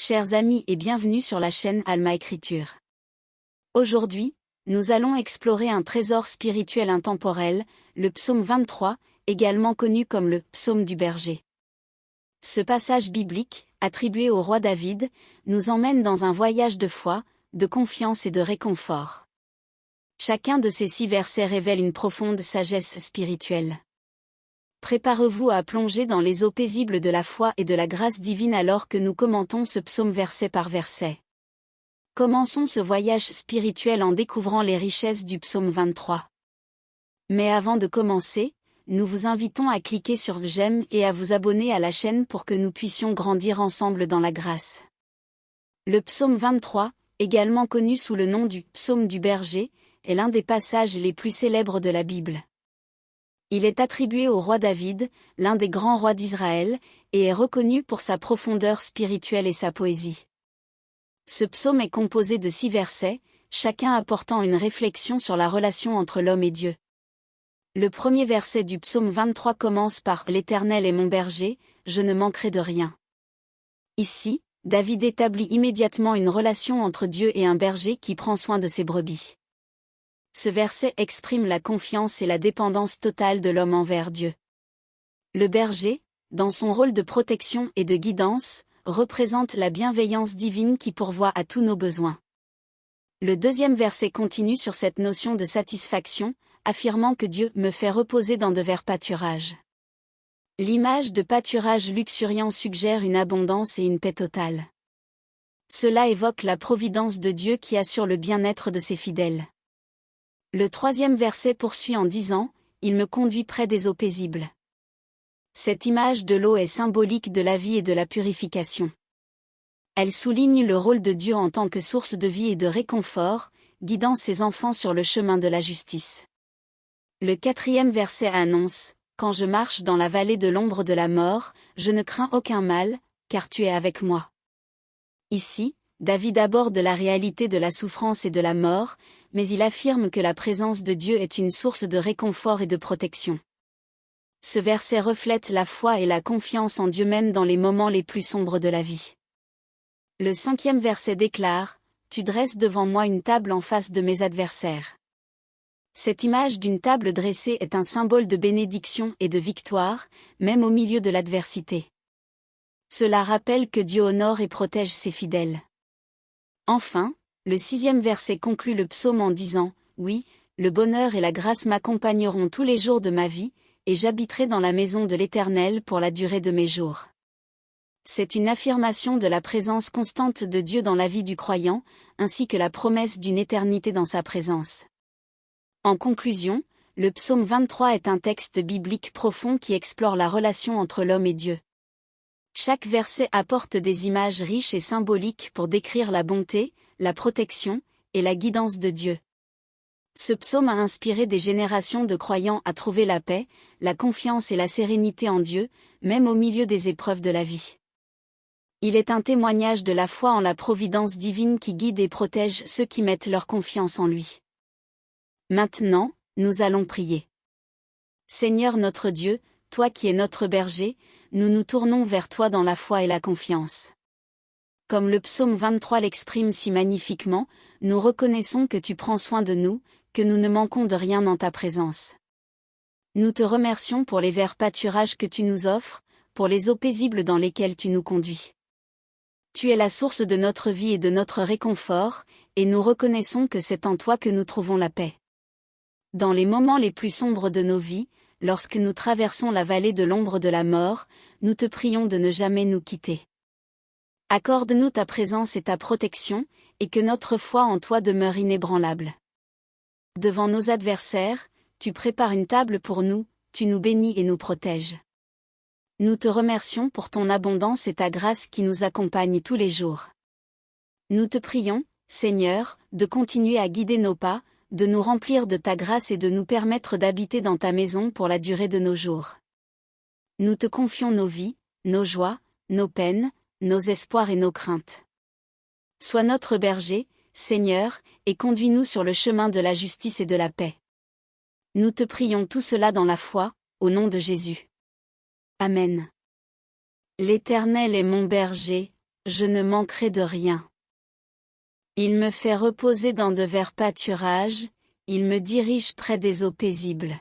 Chers amis et bienvenue sur la chaîne Alma Écriture. Aujourd'hui, nous allons explorer un trésor spirituel intemporel, le psaume 23, également connu comme le psaume du berger. Ce passage biblique, attribué au roi David, nous emmène dans un voyage de foi, de confiance et de réconfort. Chacun de ces 6 versets révèle une profonde sagesse spirituelle. Préparez-vous à plonger dans les eaux paisibles de la foi et de la grâce divine alors que nous commentons ce psaume verset par verset. Commençons ce voyage spirituel en découvrant les richesses du psaume 23. Mais avant de commencer, nous vous invitons à cliquer sur j'aime et à vous abonner à la chaîne pour que nous puissions grandir ensemble dans la grâce. Le psaume 23, également connu sous le nom du psaume du berger, est l'un des passages les plus célèbres de la Bible. Il est attribué au roi David, l'un des grands rois d'Israël, et est reconnu pour sa profondeur spirituelle et sa poésie. Ce psaume est composé de 6 versets, chacun apportant une réflexion sur la relation entre l'homme et Dieu. Le premier verset du psaume 23 commence par « L'Éternel est mon berger, je ne manquerai de rien ». Ici, David établit immédiatement une relation entre Dieu et un berger qui prend soin de ses brebis. Ce verset exprime la confiance et la dépendance totale de l'homme envers Dieu. Le berger, dans son rôle de protection et de guidance, représente la bienveillance divine qui pourvoit à tous nos besoins. Le deuxième verset continue sur cette notion de satisfaction, affirmant que Dieu me fait reposer dans de verts pâturages. L'image de pâturage luxuriant suggère une abondance et une paix totale. Cela évoque la providence de Dieu qui assure le bien-être de ses fidèles. Le troisième verset poursuit en disant « Il me conduit près des eaux paisibles ». Cette image de l'eau est symbolique de la vie et de la purification. Elle souligne le rôle de Dieu en tant que source de vie et de réconfort, guidant ses enfants sur le chemin de la justice. Le quatrième verset annonce « Quand je marche dans la vallée de l'ombre de la mort, je ne crains aucun mal, car tu es avec moi ». Ici, David aborde la réalité de la souffrance et de la mort, mais il affirme que la présence de Dieu est une source de réconfort et de protection. Ce verset reflète la foi et la confiance en Dieu même dans les moments les plus sombres de la vie. Le cinquième verset déclare « Tu dresses devant moi une table en face de mes adversaires ». Cette image d'une table dressée est un symbole de bénédiction et de victoire, même au milieu de l'adversité. Cela rappelle que Dieu honore et protège ses fidèles. Enfin, le 6e verset conclut le psaume en disant « Oui, le bonheur et la grâce m'accompagneront tous les jours de ma vie, et j'habiterai dans la maison de l'Éternel pour la durée de mes jours. » C'est une affirmation de la présence constante de Dieu dans la vie du croyant, ainsi que la promesse d'une éternité dans sa présence. En conclusion, le psaume 23 est un texte biblique profond qui explore la relation entre l'homme et Dieu. Chaque verset apporte des images riches et symboliques pour décrire la bonté, la protection, et la guidance de Dieu. Ce psaume a inspiré des générations de croyants à trouver la paix, la confiance et la sérénité en Dieu, même au milieu des épreuves de la vie. Il est un témoignage de la foi en la providence divine qui guide et protège ceux qui mettent leur confiance en lui. Maintenant, nous allons prier. Seigneur notre Dieu, toi qui es notre berger, nous nous tournons vers toi dans la foi et la confiance. Comme le psaume 23 l'exprime si magnifiquement, nous reconnaissons que tu prends soin de nous, que nous ne manquons de rien en ta présence. Nous te remercions pour les verts pâturages que tu nous offres, pour les eaux paisibles dans lesquelles tu nous conduis. Tu es la source de notre vie et de notre réconfort, et nous reconnaissons que c'est en toi que nous trouvons la paix. Dans les moments les plus sombres de nos vies, lorsque nous traversons la vallée de l'ombre de la mort, nous te prions de ne jamais nous quitter. Accorde-nous ta présence et ta protection, et que notre foi en toi demeure inébranlable. Devant nos adversaires, tu prépares une table pour nous, tu nous bénis et nous protèges. Nous te remercions pour ton abondance et ta grâce qui nous accompagnent tous les jours. Nous te prions, Seigneur, de continuer à guider nos pas, de nous remplir de ta grâce et de nous permettre d'habiter dans ta maison pour la durée de nos jours. Nous te confions nos vies, nos joies, nos peines, nos espoirs et nos craintes. Sois notre berger, Seigneur, et conduis-nous sur le chemin de la justice et de la paix. Nous te prions tout cela dans la foi, au nom de Jésus. Amen. L'Éternel est mon berger, je ne manquerai de rien. Il me fait reposer dans de verts pâturages, il me dirige près des eaux paisibles.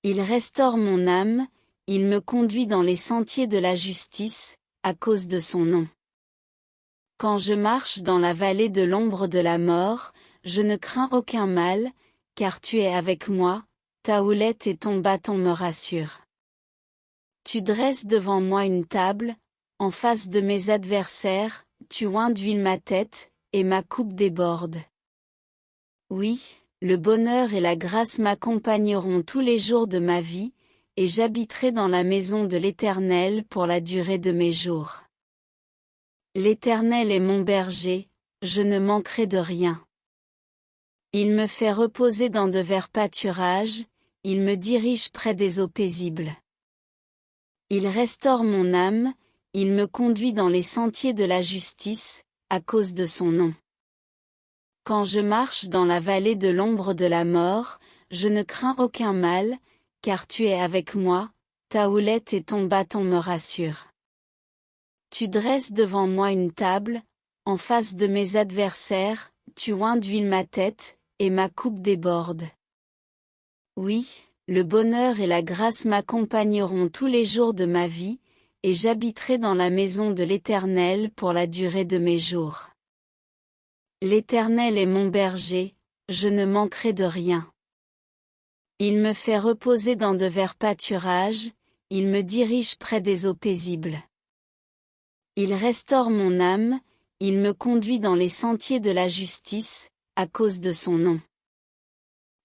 Il restaure mon âme, il me conduit dans les sentiers de la justice, à cause de son nom. Quand je marche dans la vallée de l'ombre de la mort, je ne crains aucun mal, car tu es avec moi, ta houlette et ton bâton me rassurent. Tu dresses devant moi une table, en face de mes adversaires, tu oins d'huile ma tête, et ma coupe déborde. Oui, le bonheur et la grâce m'accompagneront tous les jours de ma vie, et j'habiterai dans la maison de l'Éternel pour la durée de mes jours. L'Éternel est mon berger, je ne manquerai de rien. Il me fait reposer dans de verts pâturages, il me dirige près des eaux paisibles. Il restaure mon âme, il me conduit dans les sentiers de la justice, à cause de son nom. Quand je marche dans la vallée de l'ombre de la mort, je ne crains aucun mal, car tu es avec moi, ta houlette et ton bâton me rassurent. Tu dresses devant moi une table, en face de mes adversaires, tu oins d'huile ma tête, et ma coupe déborde. Oui, le bonheur et la grâce m'accompagneront tous les jours de ma vie, et j'habiterai dans la maison de l'Éternel pour la durée de mes jours. L'Éternel est mon berger, je ne manquerai de rien. Il me fait reposer dans de verts pâturages, il me dirige près des eaux paisibles. Il restaure mon âme, il me conduit dans les sentiers de la justice, à cause de son nom.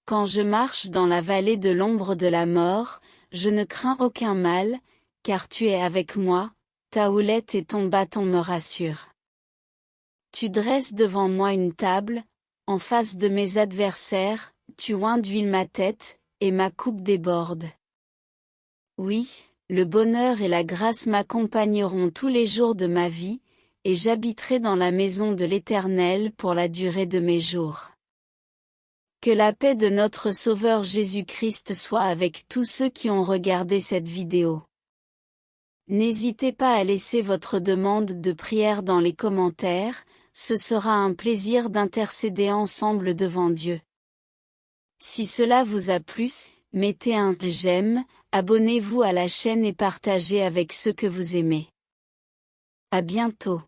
Quand je marche dans la vallée de l'ombre de la mort, je ne crains aucun mal, car tu es avec moi, ta houlette et ton bâton me rassurent. Tu dresses devant moi une table, en face de mes adversaires, tu oins d'huile ma tête, et ma coupe déborde. Oui, le bonheur et la grâce m'accompagneront tous les jours de ma vie, et j'habiterai dans la maison de l'Éternel pour la durée de mes jours. Que la paix de notre Sauveur Jésus-Christ soit avec tous ceux qui ont regardé cette vidéo. N'hésitez pas à laisser votre demande de prière dans les commentaires, ce sera un plaisir d'intercéder ensemble devant Dieu. Si cela vous a plu, mettez un j'aime, abonnez-vous à la chaîne et partagez avec ceux que vous aimez. À bientôt.